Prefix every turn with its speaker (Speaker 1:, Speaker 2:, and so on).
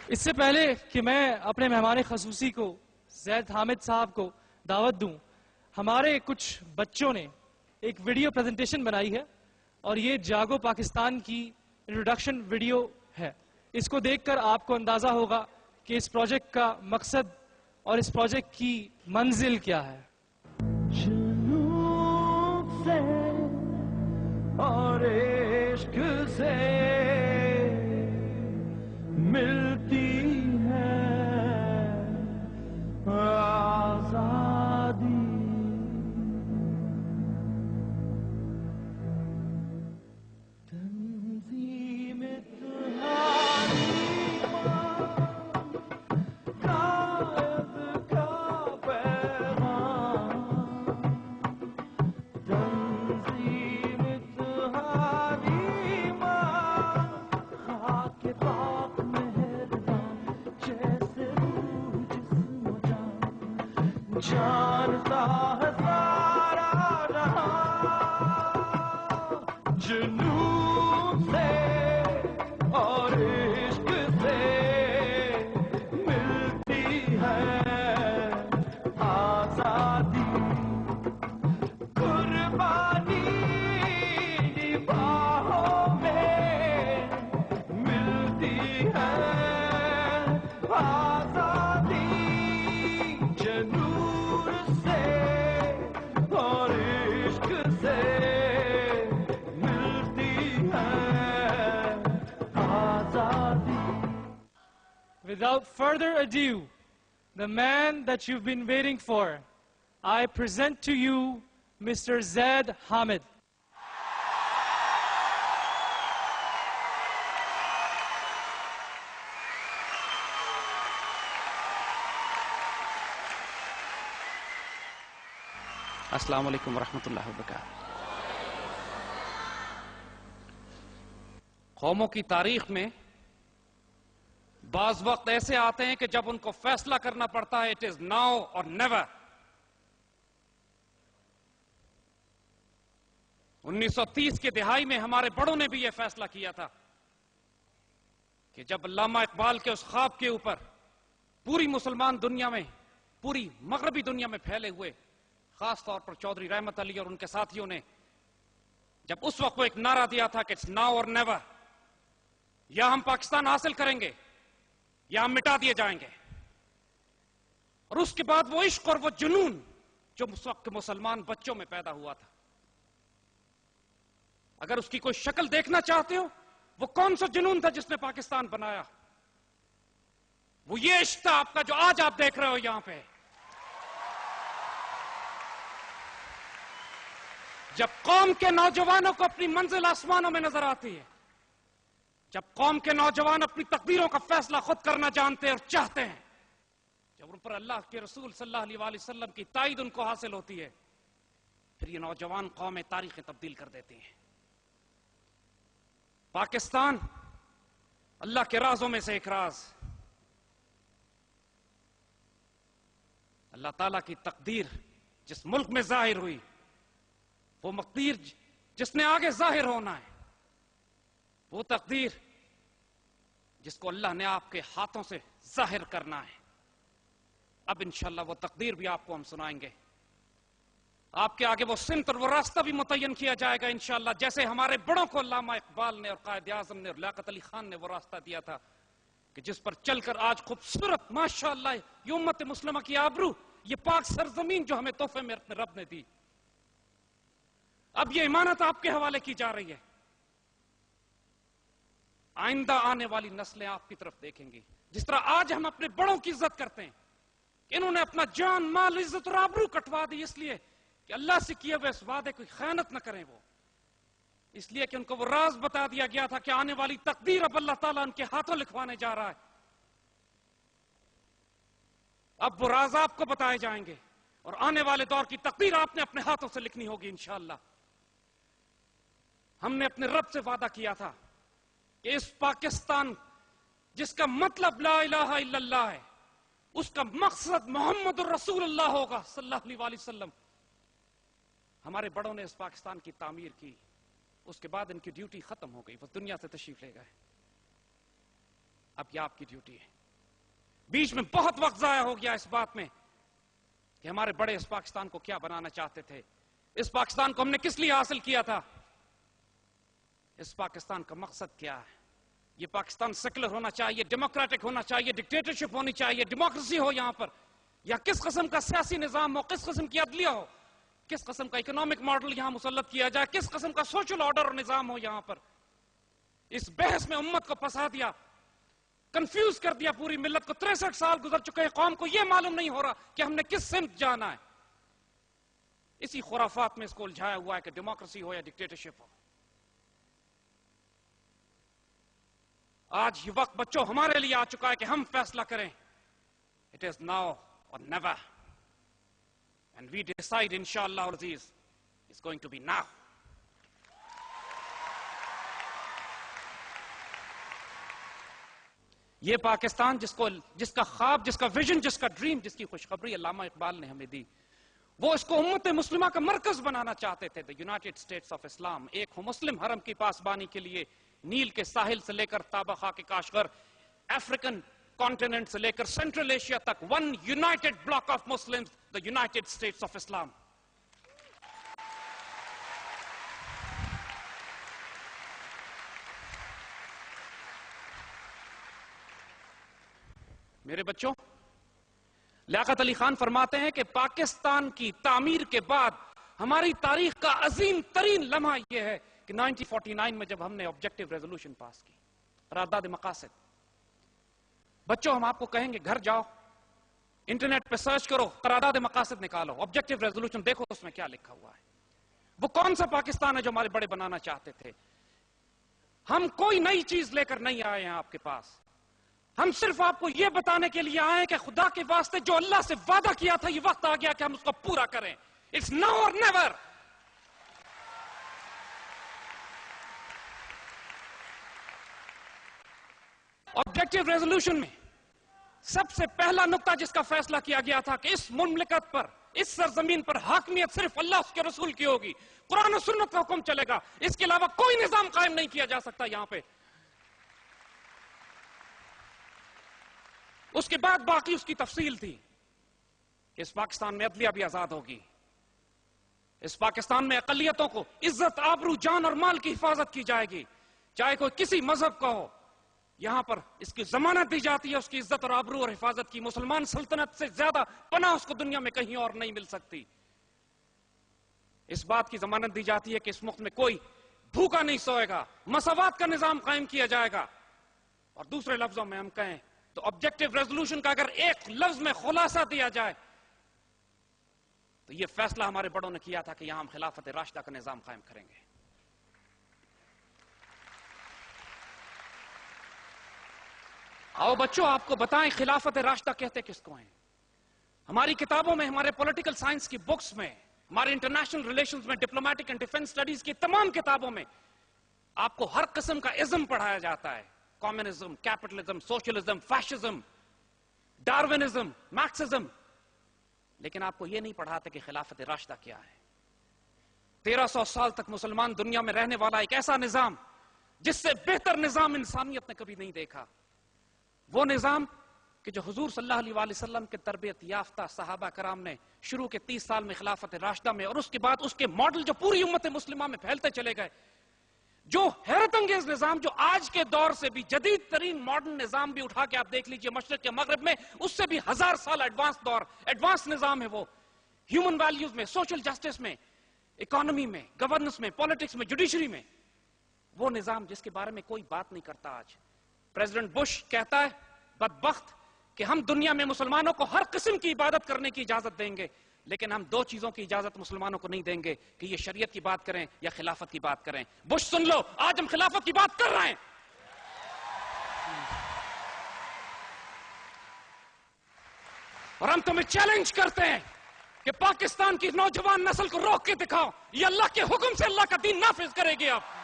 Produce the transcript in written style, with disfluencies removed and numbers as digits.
Speaker 1: اس سے پہلے کہ میں اپنے مہمان خصوصی کو زید حامد صاحب کو دعوت دوں، ہمارے کچھ بچوں نے ایک ویڈیو پریزنٹیشن بنائی ہے اور یہ جاگو پاکستان کی انٹروڈکشن ویڈیو ہے. اس کو دیکھ کر آپ کو اندازہ ہوگا کہ اس پروجیکٹ کا مقصد اور اس پروجیکٹ کی منزل کیا ہے.
Speaker 2: جنون سے اور عشق سے ملتی ہے آزادی. تنظیم اتحادی قائد کا پیغام. تنظیم اتحادی خاک پاک مہربان جیسے روح جسم و جان جانتا ہے سارا جہاں. جنون سے اور عشق سے ملتی ہے آزادی. قربانی نباہوں میں ملتی ہے آزادی. جنون سے اور عشق سے ملتی ہے آزادی.
Speaker 1: Without further ado, the man that you've been waiting for, I present to you Mr. Zaid Hamid.
Speaker 3: السلام علیکم ورحمۃ اللہ وبرکاتہ. قوموں کی تاریخ میں بعض وقت ایسے آتے ہیں کہ جب ان کو فیصلہ کرنا پڑتا ہے اٹ از ناؤ اور نیور. 1930 کے دہائی میں ہمارے بڑوں نے بھی یہ فیصلہ کیا تھا کہ جب علامہ اقبال کے اس خواب کے اوپر پوری مسلمان دنیا میں، پوری مغربی دنیا میں پھیلے ہوئے خاص طور پر چودھری رحمت علی اور ان کے ساتھیوں نے جب اس وقت وہ ایک نعرہ دیا تھا کہ اٹس ناؤ اور نیور، یا ہم پاکستان حاصل کریں گے یا ہم مٹا دیے جائیں گے. اور اس کے بعد وہ عشق اور وہ جنون جو اس وقت کے مسلمان بچوں میں پیدا ہوا تھا، اگر اس کی کوئی شکل دیکھنا چاہتے ہو وہ کون سا جنون تھا جس نے پاکستان بنایا، وہ یہ عشق تھا آپ کا جو آج آپ دیکھ رہے ہو یہاں پہ. جب قوم کے نوجوانوں کو اپنی منزل آسمانوں میں نظر آتی ہے، جب قوم کے نوجوان اپنی تقدیروں کا فیصلہ خود کرنا جانتے ہیں اور چاہتے ہیں، جب ان پر اللہ کے رسول صلی اللہ علیہ وآلہ وسلم کی تائید ان کو حاصل ہوتی ہے، پھر یہ نوجوان قومیں تاریخیں تبدیل کر دیتی ہیں. پاکستان اللہ کے رازوں میں سے ایک راز، اللہ تعالیٰ کی تقدیر جس ملک میں ظاہر ہوئی، وہ مقدیر جس نے آگے ظاہر ہونا ہے، وہ تقدیر جس کو اللہ نے آپ کے ہاتھوں سے ظاہر کرنا ہے. اب انشاءاللہ وہ تقدیر بھی آپ کو ہم سنائیں گے. آپ کے آگے وہ سمت اور وہ راستہ بھی متعین کیا جائے گا انشاءاللہ، جیسے ہمارے بڑوں کو علامہ اقبال نے اور قائد اعظم نے اور لیاقت علی خان نے وہ راستہ دیا تھا کہ جس پر چل کر آج خوبصورت ماشاءاللہ یہ امت مسلمہ کی آبرو، یہ پاک سرزمین جو ہمیں تحفے میں اپنے رب نے دی، اب یہ امانت آپ کے حوالے کی جا رہی ہے. آئندہ آنے والی نسلیں آپ کی طرف دیکھیں گی. جس طرح آج ہم اپنے بڑوں کی عزت کرتے ہیں کہ انہوں نے اپنا جان مال عزت اور آبرو کٹوا دی اس لیے کہ اللہ سے کیے ہوئے اس وعدے کوئی خیانت نہ کریں، وہ اس لیے کہ ان کو وہ راز بتا دیا گیا تھا کہ آنے والی تقدیر اب اللہ تعالیٰ ان کے ہاتھوں لکھوانے جا رہا ہے. اب وہ راز آپ کو بتائے جائیں گے اور آنے والے دور کی تقدیر آپ نے اپنے ہاتھوں سے لکھنی ہوگی انشاءاللہ. ہم نے اپنے رب سے وعدہ کیا تھا کہ اس پاکستان جس کا مطلب لا الہ الا اللہ ہے، اس کا مقصد محمد الرسول اللہ ہوگا صلی اللہ علیہ وآلہ وسلم. ہمارے بڑوں نے اس پاکستان کی تعمیر کی، اس کے بعد ان کی ڈیوٹی ختم ہو گئی، وہ دنیا سے تشریف لے گئے. اب یہ آپ کی ڈیوٹی ہے. بیچ میں بہت وقت ضائع ہو گیا اس بات میں کہ ہمارے بڑے اس پاکستان کو کیا بنانا چاہتے تھے. اس پاکستان کو ہم نے کس لیے حاصل کیا تھا؟ اس پاکستان کا مقصد کیا ہے؟ یہ پاکستان سیکولر ہونا چاہیے, ڈیموکریٹک ہونا چاہیے, ڈکٹیٹرشپ ہونی چاہیے, ڈیموکریسی ہو یہاں پر, یا کس قسم کا سیاسی نظام ہو, کس قسم کی عدلیہ ہو, کس قسم کا اکنامک ماڈل یہاں مسلط کیا جائے, کس قسم کا سوشل آرڈر اور نظام ہو یہاں پر. اس بحث میں امت کو پھنسا دیا, کنفیوز کر دیا پوری ملت کو. 63 سال گزر چکے ہیں, قوم کو یہ معلوم نہیں ہو رہا کہ ہم نے کس سمت جانا ہے. اسی خرافات میں اس کو الجھایا ہوا ہے کہ ڈیموکریسی ہو یا ڈکٹیٹرشپ ہو. آج یہ وقت بچوں ہمارے لیے آ چکا ہے کہ ہم فیصلہ کریں. It is now or never. And we decide, inshallah Aziz, it's going to be now. یہ پاکستان جس کا خواب, جس کا ویژن, جس کا ڈریم, جس کی خوشخبری علامہ اقبال نے ہمیں دی, وہ اس کو امت مسلمہ کا مرکز بنانا چاہتے تھے. The United States of Islam, ایک مسلم حرم کی پاسبانی کے لیے نیل کے ساحل سے لے کر تابخا کے کاشغر, افریقن کانٹیننٹ سے لے کر سینٹرل ایشیا تک, one United block of Muslims, the United States of Islam. میرے بچوں, لیاقت علی خان فرماتے ہیں کہ پاکستان کی تعمیر کے بعد ہماری تاریخ کا عظیم ترین لمحہ یہ ہے کہ 1949 میں جب ہم نے آبجیکٹو ریزولوشن پاس کی, قرارداد مقاصد. بچوں ہم آپ کو کہیں گے گھر جاؤ, انٹرنیٹ پہ سرچ کرو, قرارداد مقاصد نکالو, آبجیکٹو ریزولوشن دیکھو اس میں کیا لکھا ہوا ہے. وہ کون سا پاکستان ہے جو ہمارے بڑے بنانا چاہتے تھے؟ ہم کوئی نئی چیز لے کر نہیں آئے ہیں آپ کے پاس. ہم صرف آپ کو یہ بتانے کے لیے آئے ہیں کہ خدا کے واسطے جو اللہ سے وعدہ کیا تھا, یہ وقت آ گیا کہ ہم اس کو پورا کریں. It's now or never. Objective resolution میں سب سے پہلا نقطہ جس کا فیصلہ کیا گیا تھا کہ اس مملکت پر, اس سرزمین پر حاکمیت صرف اللہ اس کے رسول کی ہوگی, قرآن و سنت کا حکم چلے گا, اس کے علاوہ کوئی نظام قائم نہیں کیا جا سکتا یہاں پہ. اس کے بعد باقی اس کی تفصیل تھی کہ اس پاکستان میں عدلیہ بھی آزاد ہوگی, اس پاکستان میں اقلیتوں کو عزت, آبرو, جان اور مال کی حفاظت کی جائے گی, چاہے کوئی کسی مذہب کا ہو. یہاں پر اس کی ضمانت دی جاتی ہے, اس کی عزت اور آبرو اور حفاظت کی. مسلمان سلطنت سے زیادہ پناہ اس کو دنیا میں کہیں اور نہیں مل سکتی. اس بات کی ضمانت دی جاتی ہے کہ اس ملک میں کوئی بھوکا نہیں سوئے گا, مساوات کا نظام قائم کیا جائے گا. اور دوسرے لفظوں میں ہم کہیں تو آبجیکٹو ریزولوشن کا اگر ایک لفظ میں خلاصہ دیا جائے تو یہ فیصلہ ہمارے بڑوں نے کیا تھا کہ یہاں ہم خلافت راشدہ کا نظام قائم کریں گے. آؤ بچوں آپ کو بتائیں خلافت راشدہ کہتے کس کو ہیں. ہماری کتابوں میں, ہمارے پولیٹیکل سائنس کی بکس میں, ہمارے انٹرنیشنل ریلیشنز میں, ڈپلومیٹک اینڈ ڈیفنس سٹڈیز کی تمام کتابوں میں آپ کو ہر قسم کا ازم پڑھایا جاتا ہے. Communism, capitalism, socialism, fascism, Darwinism, Marxism. لیکن آپ کو یہ نہیں پڑھاتے کہ خلافت راشدہ کیا ہے. 1300 سال تک مسلمان دنیا میں رہنے والا ایک ایسا نظام جس سے بہتر نظام انسانیت نے کبھی نہیں دیکھا. وہ نظام کہ جو حضور صلی اللہ علیہ وآلہ وسلم کے تربیت یافتہ صحابہ کرام نے شروع کے 30 سال میں خلافت راشدہ میں, اور اس کے بعد اس کے ماڈل جو پوری امت مسلمہ میں پھیلتے چلے گئے, جو حیرت انگیز نظام, جو آج کے دور سے بھی جدید ترین ماڈرن نظام بھی اٹھا کے آپ دیکھ لیجئے مشرق کے مغرب میں, اس سے بھی 1000 سال ایڈوانس دور, ایڈوانس نظام ہے وہ. ہیومن ویلیوز میں, سوشل جسٹس میں, اکانومی میں, گورننس میں, پولیٹکس میں, جوڈیشری میں. وہ نظام جس کے بارے میں کوئی بات نہیں کرتا آج. پریزیڈنٹ بش کہتا ہے بدبخت کہ ہم دنیا میں مسلمانوں کو ہر قسم کی عبادت کرنے کی اجازت دیں گے, لیکن ہم 2 چیزوں کی اجازت مسلمانوں کو نہیں دیں گے کہ یہ شریعت کی بات کریں یا خلافت کی بات کریں. بش سن لو, آج ہم خلافت کی بات کر رہے ہیں. اور ہم تمہیں چیلنج کرتے ہیں کہ پاکستان کی نوجوان نسل کو روک کے دکھاؤ, یہ اللہ کے حکم سے اللہ کا دین نافذ کرے گی آپ.